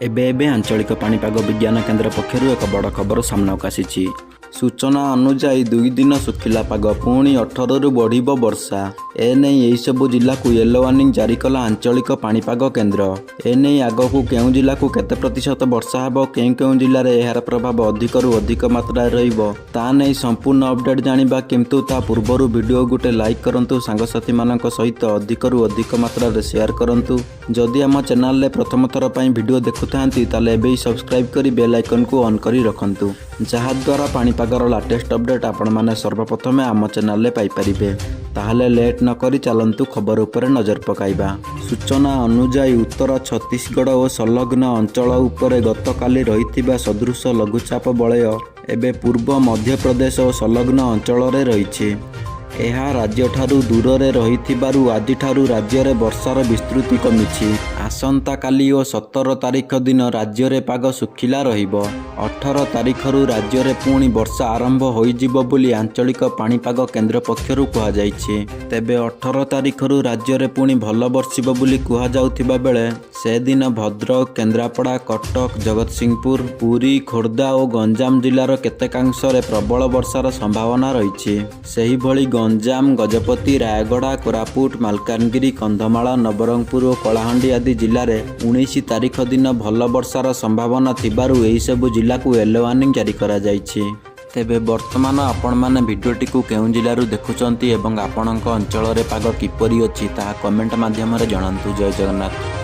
ଏବେ आंचलिक पाणीपाग विज्ञान केन्द्र पक्षर एक बड़ खबर सामनाक आसी। सूचना अनुजाई 2 दिन सुखिला पाग पुणी 18 रु बढ़ वर्षा। एने सबु जिला को येलो वार्निंग जारी कला आंचलिक पाणीपाग केन्द्र। एने आग को केउ जिला को केते प्रतिशत वर्षा हेबो, केउ जिले में यार प्रभाव अधिक रु अधिक मात्रा रहिबो ता नहीं संपूर्ण अपडेट जानिबा। किंतु ता पूर्व वीडियो गुटे लाइक करंतु, सांगसाथी मानक सहित अधिक रु अधिक मात्रा रे शेयर करंतु। जदि आम चैनल में प्रथम थर पई वीडियो देखुथांती ताले एबे सब्सक्राइब करी बेल आइकन को ऑन करी रखंतु, जहा द्वारा पाणीपागर लाटेस्ट अपडेट आपण माने सर्वप्रथमे आम चैनल में पाई परिबे। ताहले लेट न करी चलंतु खबर उपरे नजर पकाइबा। सूचना अनुजाई उत्तर छत्तीसगढ़ और संलग्न अंचल उपरे गतकाली रहिथिबा सदृश लघुचाप बलय एबे पूर्व मध्य प्रदेश और संलग्न अंचल रे रहिछि। यह राज्य ठारू दूर रे रहिथिबारु आजि ठारू राज्य रे वर्षार विस्तृति कमिछि। आसंता काली और 17 तारिख दिन राज्य रे पाग सुखिला रहिबो। 18 तारिख रु राज्य रे पुणी वर्षा आरंभ होइजिबो बोली आंचलिक पाणीपाग केन्द्र पक्षरु कुहा जाइछि। तेबे 18 तारिख रु राज्य रे पुणी भल वर्षिबो बोली कुहा जाउथिबा बेले से दिन भद्रक, केन्द्रापड़ा, कटक, जगतसिंहपुर, पुरी, खोर्धा और गंजाम जिलार केतेकांश रे प्रबल वर्षार संभावना रहिछि। सेही भली गंजाम, गजपति, रायगड़ा, कोरापुट, मालकानगिरी, कंधमाल, नवरंगपुर और कलाहांडी आदि जिले में 19 तारिख दिन भल वर्षार संभावना थिबारु एही सबु जिला को येलो वार्निंग जारी करा जाइछि। तेबे वर्तमान आपण माने भिडियोटी को केउ जिल्लारू देखुचंती एवं आपणक अंचल रे पाग किपरि अछि ताहा कमेंट माध्यम रे जणांतु। जय जगन्नाथ।